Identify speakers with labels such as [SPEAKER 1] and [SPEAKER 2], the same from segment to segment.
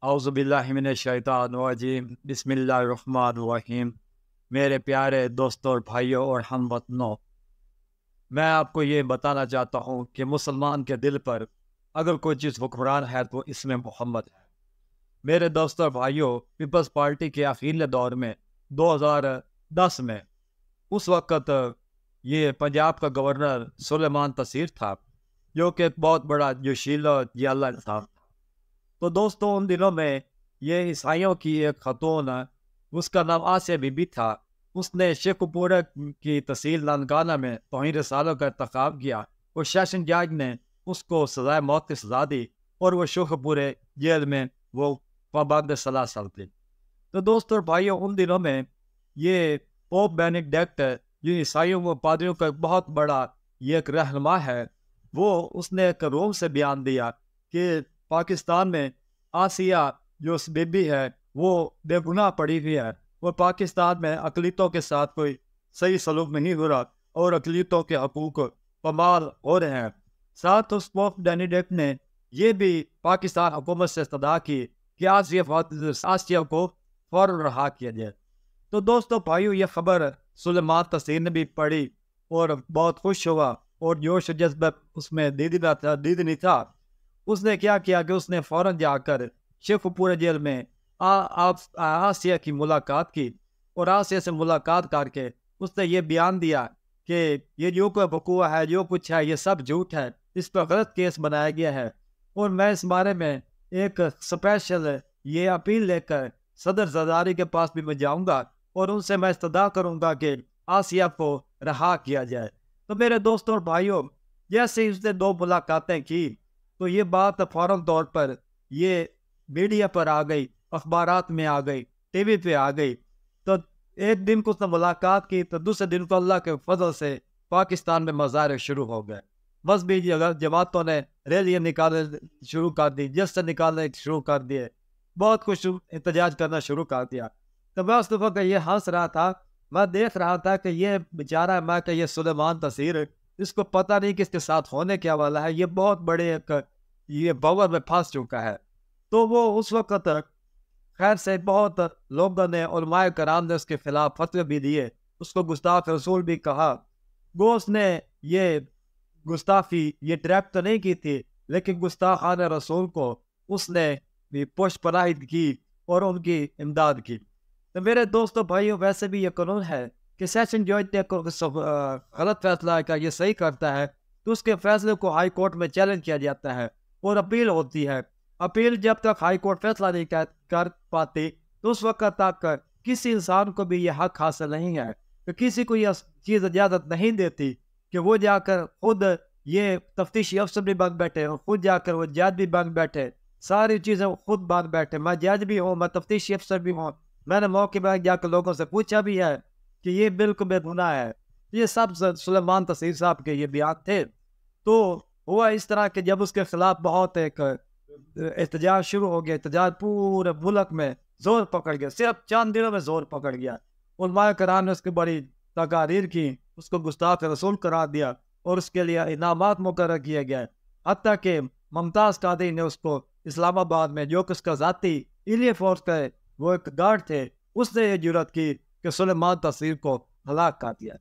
[SPEAKER 1] اعوذ باللہ من الشیطان الرجیم بسم اللہ الرحمن الرحیم۔ میرے پیارے دوستوں اور بھائیوں اور ہم وطنوں، میں آپ کو یہ بتانا چاہتا ہوں کہ مسلمان کے دل پر اگر کوئی چیز حکمران ہے تو اس میں محمد ہے۔ میرے دوستوں اور بھائیوں، پیپلز پارٹی کے اخیرلے دور میں 2010 میں اس وقت یہ پنجاب کا گورنر سلیمان تسیر تھا، جو کہ ایک بہت بڑا جوشیلا جیلا انسان تھا۔ تو دوستوں، ان دنوں میں یہ عیسائیوں کی ایک خاتون، اس کا نام آسیہ بی بی تھا، اس نے شیخ پورہ کی تحصیل نانگانہ میں توہین رسالوں کا ارتکاب کیا اور سیشن جج نے اس کو سزائے موت کی سزا دی اور وہ شیخ پورے جیل میں وہ پابند سلاسل تھی۔ تو دوستوں اور بھائیوں، ان دنوں میں یہ پوپ بینیڈکٹ، جو عیسائیوں و پادریوں کا ایک بہت بڑا یہ ایک رہنما ہے، وہ اس نے ایک روم سے بیان دیا کہ پاکستان میں آسیہ جو بی بی ہے وہ بے گناہ پڑی ہوئی ہے، وہ پاکستان میں اقلیتوں کے ساتھ کوئی صحیح سلوک نہیں ہو رہا اور اقلیتوں کے حقوق پامال ہو رہے ہیں۔ ساتھ اس پوپ بینیڈکٹ نے یہ بھی پاکستان حکومت سے استدعا کی کہ آسیہ کو فوراً رہا کیا جائے۔ تو دوستوں بھائیوں، یہ خبر سلیمان تسیر نے بھی پڑھی اور بہت خوش ہوا اور جوش و جذبہ اس میں دید نہیں تھا۔ اس نے کیا کیا کہ اس نے فوراً جا کر شیخ پورے جیل میں آسیہ کی ملاقات کی اور آسیہ سے ملاقات کر کے اس نے یہ بیان دیا کہ یہ جو کوئی بقوہ ہے، جو کچھ ہے، یہ سب جھوٹ ہے، اس پر غلط کیس بنایا گیا ہے، اور میں اس بارے میں ایک اسپیشل یہ اپیل لے کر صدر زرداری کے پاس بھی میں جاؤں گا اور ان سے میں استدعا کروں گا کہ آسیہ کو رہا کیا جائے۔ تو میرے دوستوں اور بھائیوں، جیسے ہی اس نے 2 ملاقاتیں کی تو یہ بات فوراً طور پر یہ میڈیا پر آ گئی، اخبارات میں آ گئی، ٹی وی پہ آ گئی۔ تو ایک دن کو اس نے ملاقات کی تو دوسرے دن کو اللہ کے فضل سے پاکستان میں مظاہرے شروع ہو گئے۔ مذہبی جماعتوں نے ریلیاں نکالنے شروع کر دی، جلسے نکالنے شروع کر دیے، بہت کچھ احتجاج کرنا شروع کر دیا۔ تو میں اس دفعہ کہ یہ ہنس رہا تھا، میں دیکھ رہا تھا کہ یہ بیچارہ، میں کہ یہ سلیمان تسیر، اس کو پتہ نہیں کہ اس کے ساتھ ہونے کیا والا ہے، یہ بہت بڑے ایک یہ باور میں پھنس چکا ہے۔ تو وہ اس وقت خیر سے بہت لوگوں نے، علماء کرام نے اس کے خلاف فتوے بھی دیے، اس کو گستاخ رسول بھی کہا۔ گو اس نے یہ گستاخی، یہ ڈائریکٹ تو نہیں کی تھی، لیکن گستاخان رسول کو اس نے بھی پوش پناہی کی اور ان کی امداد کی۔ تو میرے دوستوں بھائیوں، ویسے بھی یہ قانون ہے کہ سیشن جج نے غلط فیصلہ کا یہ صحیح کرتا ہے تو اس کے فیصلے کو ہائی کورٹ میں چیلنج کیا جاتا ہے اور اپیل ہوتی ہے۔ اپیل جب تک ہائی کورٹ فیصلہ نہیں کر پاتی تو اس وقت تک کسی انسان کو بھی یہ حق حاصل نہیں ہے، کہ کسی کو یہ چیز اجازت نہیں دیتی کہ وہ جا کر خود یہ تفتیشی افسر بھی بن بیٹھے، خود جا کر وہ جج بھی بن بیٹھے، ساری چیزیں خود بن بیٹھے۔ میں جج بھی ہوں، میں تفتیشی افسر بھی ہوں، میں نے موقع پر جا کر لوگوں سے پوچھا بھی ہے کہ یہ بالکل بے گناہ ہے۔ یہ سب سلیمان تسیر صاحب کے یہ بیان تھے۔ تو ہوا اس طرح کہ جب اس کے خلاف بہت ایک احتجاج شروع ہو گیا، احتجاج پورے ملک میں زور پکڑ گیا، صرف چند دنوں میں زور پکڑ گیا۔ علماء کرام نے اس کی بڑی تقاریر کی، اس کو گستاخ رسول قرار دیا اور اس کے لیے انعامات مقرر کیے گئے، حتیٰ کہ ممتاز قادری نے اس کو اسلام آباد میں، جو کہ اس کا ذاتی ایلیے فورس کا وہ ایک گارڈ تھے، اس نے یہ جرات کی کہ سلیمان تسیر کو ہلاک کر دیا۔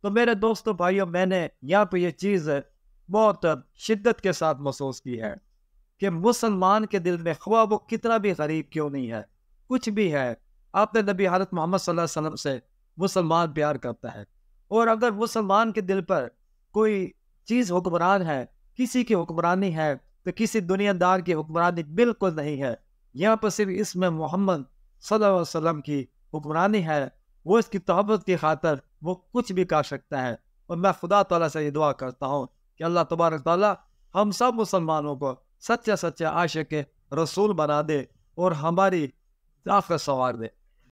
[SPEAKER 1] تو میرے دوستوں بھائیوں، میں نے یہاں پہ یہ چیز بہت شدت کے ساتھ محسوس کی ہے کہ مسلمان کے دل میں، خواہ وہ کتنا بھی غریب کیوں نہیں ہے، کچھ بھی ہے، آپ نے نبی حضرت محمد صلی اللہ علیہ وسلم سے مسلمان پیار کرتا ہے، اور اگر مسلمان کے دل پر کوئی چیز حکمران ہے، کسی کی حکمرانی ہے، تو کسی دنیا دار کی حکمرانی بالکل نہیں ہے۔ یہاں پر صرف اس میں محمد صلی اللہ علیہ وسلم کی حکمرانی ہے، وہ اس کی تحفظ کی خاطر وہ کچھ بھی کر سکتا ہے۔ اور میں خدا تعالیٰ سے یہ دعا کرتا ہوں کہ اللہ تبارک تعالیٰ ہم سب مسلمانوں کو سچا عاشق رسول بنا دے اور ہماری آخرت سنوار دے۔